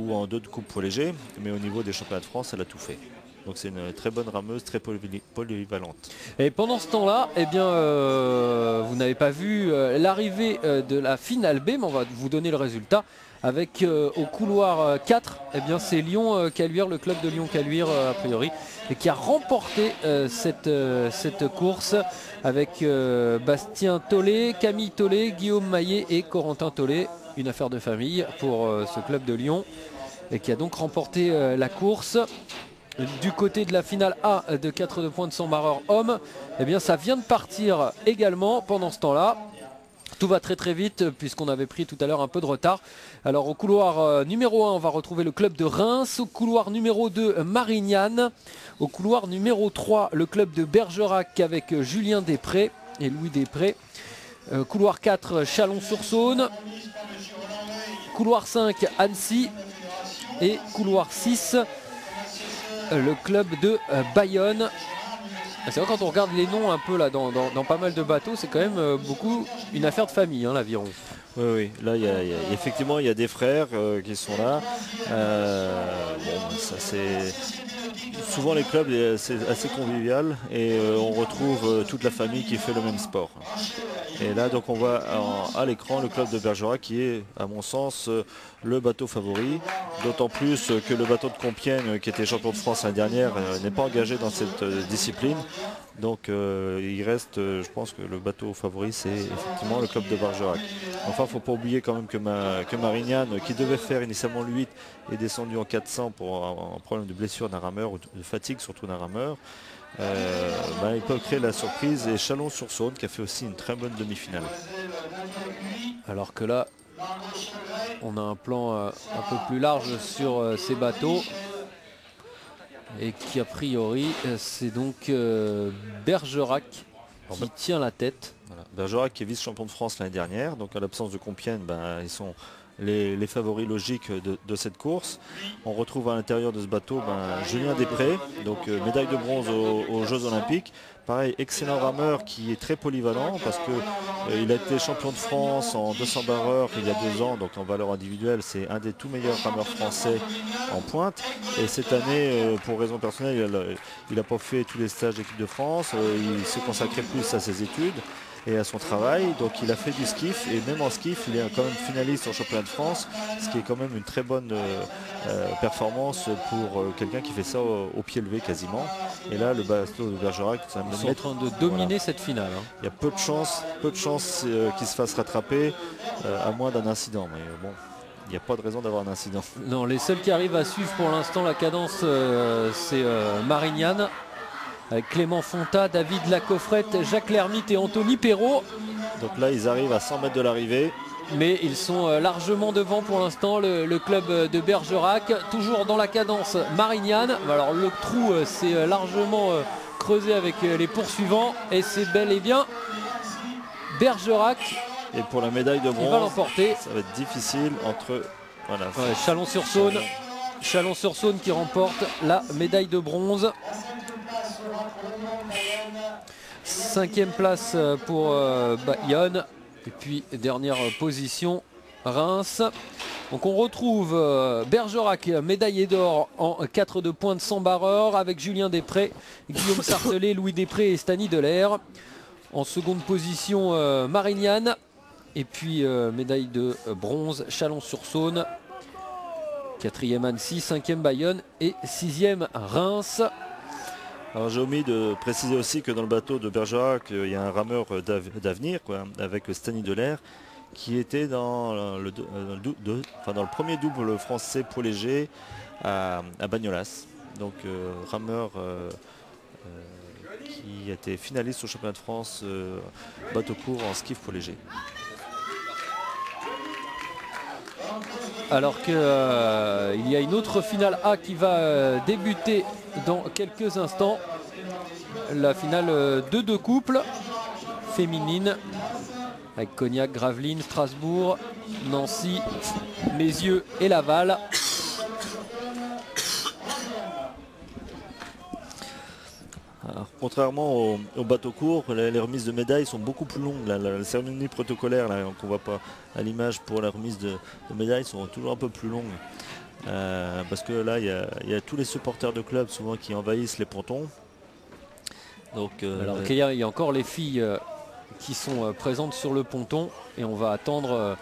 ou en 2 de coupe pour léger, mais au niveau des championnats de France, elle a tout fait. Donc c'est une très bonne rameuse, très polyvalente. Et pendant ce temps-là, eh bien, vous n'avez pas vu l'arrivée de la finale B, mais on va vous donner le résultat. Avec au couloir 4, eh bien, c'est Lyon-Caluire, le club de Lyon-Caluire a priori, et qui a remporté cette course avec Bastien Tollet, Camille Tollet, Guillaume Maillet et Corentin Tollet. Une affaire de famille pour ce club de Lyon, et qui a donc remporté la course. Du côté de la finale A de 4 de points de 100 barreurs hommes, eh bien ça vient de partir également pendant ce temps-là. Tout va très très vite puisqu'on avait pris tout à l'heure un peu de retard. Alors au couloir numéro 1, on va retrouver le club de Reims. Au couloir numéro 2, Marignane. Au couloir numéro 3, le club de Bergerac avec Julien Després et Louis Després. Couloir 4, Chalon-sur-Saône. Couloir 5, Annecy. Et couloir 6, le club de Bayonne. C'est vrai, quand on regarde les noms un peu là dans pas mal de bateaux, c'est quand même beaucoup une affaire de famille, hein, l'aviron. Oui, oui, là effectivement il y a des frères qui sont là. Bon, ça c'est souvent les clubs, c'est assez convivial et on retrouve toute la famille qui fait le même sport. Et là donc on voit à l'écran le club de Bergerac qui est à mon sens le bateau favori, d'autant plus que le bateau de Compiègne qui était champion de France l'année dernière n'est pas engagé dans cette discipline. Donc il reste, je pense que le bateau favori c'est effectivement le club de Bergerac. Enfin il ne faut pas oublier quand même que Marignane, qui devait faire initialement le 8, est descendu en 400 pour un problème de blessure d'un rameur ou de fatigue surtout d'un rameur. Ils peuvent créer la surprise, et Chalon-sur-Saône qui a fait aussi une très bonne demi-finale. Alors que là on a un plan un peu plus large sur ces bateaux, et qui a priori c'est donc Bergerac qui tient la tête. Voilà. Bergerac qui est vice-champion de France l'année dernière, donc à l'absence de Compiègne, ils sont les favoris logiques de cette course. On retrouve à l'intérieur de ce bateau Julien Després, donc médaille de bronze aux Jeux Olympiques. Pareil, excellent rameur qui est très polyvalent parce qu'il a été champion de France en 200 barreurs il y a 2 ans, donc en valeur individuelle, c'est un des tout meilleurs rameurs français en pointe. Et cette année, pour raison personnelle, il n'a pas fait tous les stages d'équipe de France, il s'est consacré plus à ses études et à son travail, donc il a fait du skiff, et même en skiff il est quand même finaliste en championnat de France, ce qui est quand même une très bonne performance pour quelqu'un qui fait ça au pied levé quasiment. Et là le bateau de Bergerac, ils sont en train de dominer cette finale, hein. Il y a peu de chances qu'il se fasse rattraper à moins d'un incident, mais bon, il n'y a pas de raison d'avoir un incident. Non, les seuls qui arrivent à suivre pour l'instant la cadence, c'est Marignane, avec Clément Fonta, David Lacoffrette, Jacques Lermite et Anthony Perrault. Donc là ils arrivent à 100 mètres de l'arrivée. Mais ils sont largement devant pour l'instant, le club de Bergerac, toujours dans la cadence Marignane. Alors le trou s'est largement creusé avec les poursuivants, et c'est bel et bien Bergerac. Et pour la médaille de bronze, il va l'emporter. Ça va être difficile entre Chalon-sur-Saône. Chalon-sur-Saône qui remporte la médaille de bronze. 5e place pour Bayonne. Et puis dernière position, Reims. Donc on retrouve Bergerac, médaillé d'or en 4 de points de 100 barreurs, avec Julien Després, Guillaume Sartelet, Louis Després et Stany Delair. En seconde position, Marignane. Et puis médaille de bronze, Chalon-sur-Saône. 4e Annecy, 5e Bayonne et 6e Reims. Alors j'ai omis de préciser aussi que dans le bateau de Bergerac, il y a un rameur d'avenir, avec Stany Delair, qui était dans le premier double français pour léger à Bagnolas. Donc rameur qui a été finaliste au championnat de France bateau court en skiff pour léger. Alors qu'il y a une autre finale A qui va débuter dans quelques instants. La finale de 2 couples féminine, avec Cognac, Gravelines, Strasbourg, Nancy, Mézieux et Laval. Alors, contrairement au bateau court, les remises de médailles sont beaucoup plus longues. La cérémonie protocolaire qu'on ne voit pas à l'image pour la remise de médailles sont toujours un peu plus longues. Parce que là, il y a tous les supporters de club souvent qui envahissent les pontons. Donc, Alors qu'il y a encore les filles qui sont présentes sur le ponton et on va attendre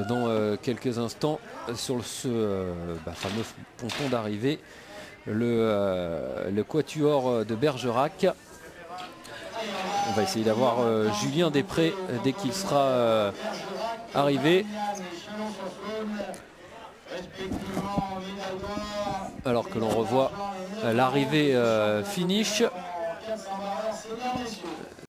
dans quelques instants sur ce fameux ponton d'arrivée le quatuor de Bergerac. On va essayer d'avoir Julien Després dès qu'il sera arrivé. Alors que l'on revoit l'arrivée finish.